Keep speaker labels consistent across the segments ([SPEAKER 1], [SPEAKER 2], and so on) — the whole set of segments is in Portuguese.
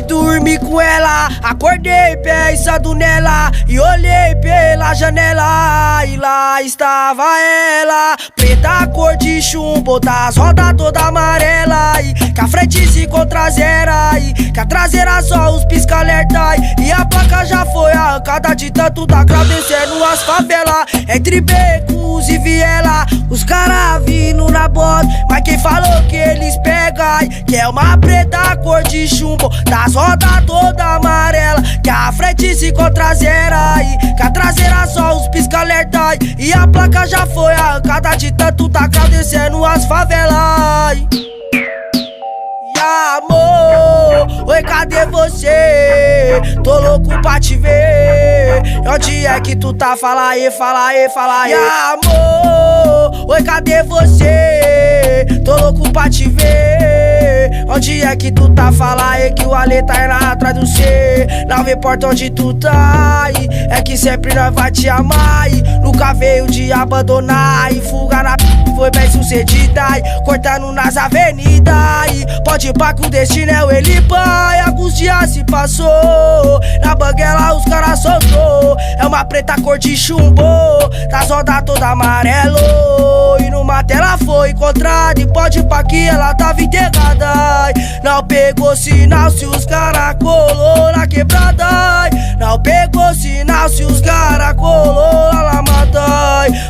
[SPEAKER 1] dormir com ela. Acordei pensando nela e olhei pela janela, e lá estava ela, preta cor de chumbo, das rodas toda amarela, e que a frente se encontra zero, e que a traseira só os pisca-alerta, e a placa já foi arrancada de tanto da Grau descendo as favelas. Entre becos e viela, os caras vindo na bota, mas quem falou que eles pegam, que é uma preta cor de chumbo, das rodas toda amarela, que a frente se encontra zero, e que a traseira só os pisca-alerta, e a placa já foi arrancada de tanto da Grau descendo as favelas. E amor, oi, cadê você? Tô louco pra te ver. Onde é que tu tá? Fala aí, fala aí, fala aí. E amor, oi, cadê você? Tô louco pra te ver. Onde é que tu tá? Fala aí que o Ale tá indo atrás do cê. Não me importa onde tu tá, é que sempre nós vai te amar, nunca veio de abandonar, e fuga na foi bem sucedida, cortando nas avenidas, pode ir pra que o destino é o Elipa, e alguns dias se passou, na banguela os caras soltou, é uma preta cor de chumbo, das rodas toda amarelo, e numa tela foi encontrada, e pode ir pra que ela tava enterrada, não pegou sinal se os cara colou na quebrada, não pegou sinal se os cara colou na lamada,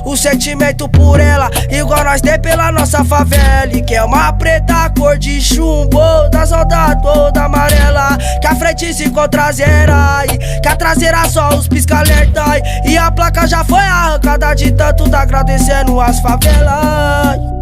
[SPEAKER 1] o sentimento por ela igual nós tem pela nossa favela, e que é uma preta cor de chumbo, das rodas toda amarela, que a frente se encontra zero, que a traseira só os pisca-alerta, e a placa já foi arrancada de tanto da Grau descendo as favelas.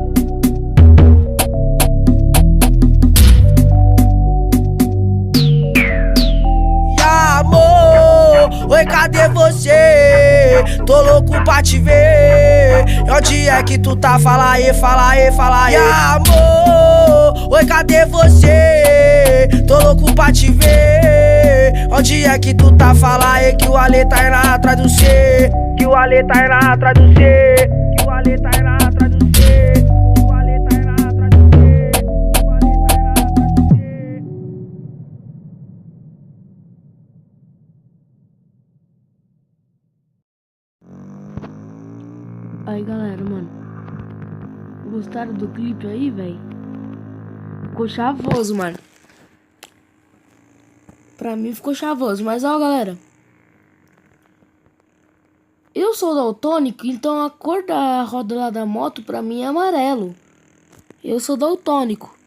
[SPEAKER 1] Oi, cadê você? Tô louco pra te ver. Onde é que tu tá? Fala aí, fala aí, fala aí. E amor, oi, cadê você? Tô louco pra te ver. Onde é que tu tá? Fala aí que o Ale tá indo atrás do cê. Que o Ale tá indo atrás do cê. Que o Ale tá indo atrás do cê. Que o Ale tá indo atrás do cê. Que o Ale tá indo atrás do cê.
[SPEAKER 2] Aí galera, mano, gostaram do clipe aí, velho? Ficou chavoso, mano. Pra mim ficou chavoso, mas ó galera, eu sou daltônico, então a cor da roda lá da moto pra mim é amarelo. Eu sou daltônico.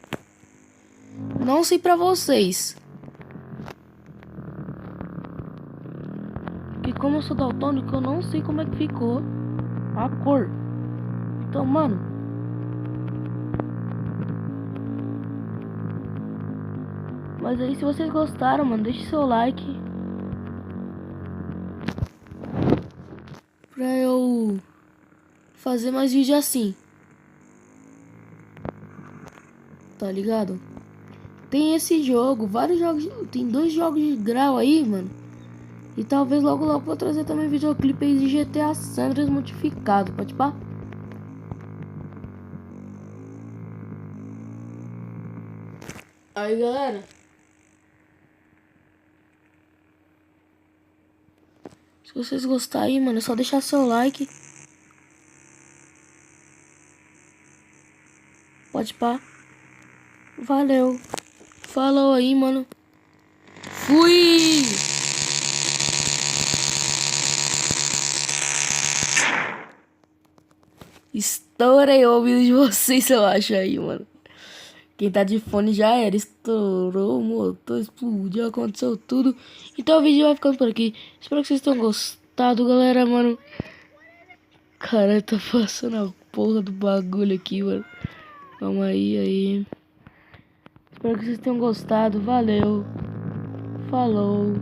[SPEAKER 2] Não sei pra vocês, porque como eu sou daltônico, eu não sei como é que ficou a cor. Então, mano, mas aí se vocês gostaram, mano, deixe seu like pra eu fazer mais vídeo assim, tá ligado? Tem esse jogo, vários jogos, tem 2 jogos de grau aí, mano. E talvez logo logo vou trazer também videoclipe aí de GTA Sandras modificado, pode pá? Aí galera, se vocês gostarem, mano, é só deixar seu like. Pode pá? Valeu. Falou aí, mano. Fui! Estourei o ouvido de vocês, eu acho aí, mano. Quem tá de fone já era. Estourou o motor, explodiu, aconteceu tudo. Então o vídeo vai ficando por aqui. Espero que vocês tenham gostado, galera, mano. Cara, tá passando a porra do bagulho aqui, mano. Vamos aí. Espero que vocês tenham gostado. Valeu. Falou.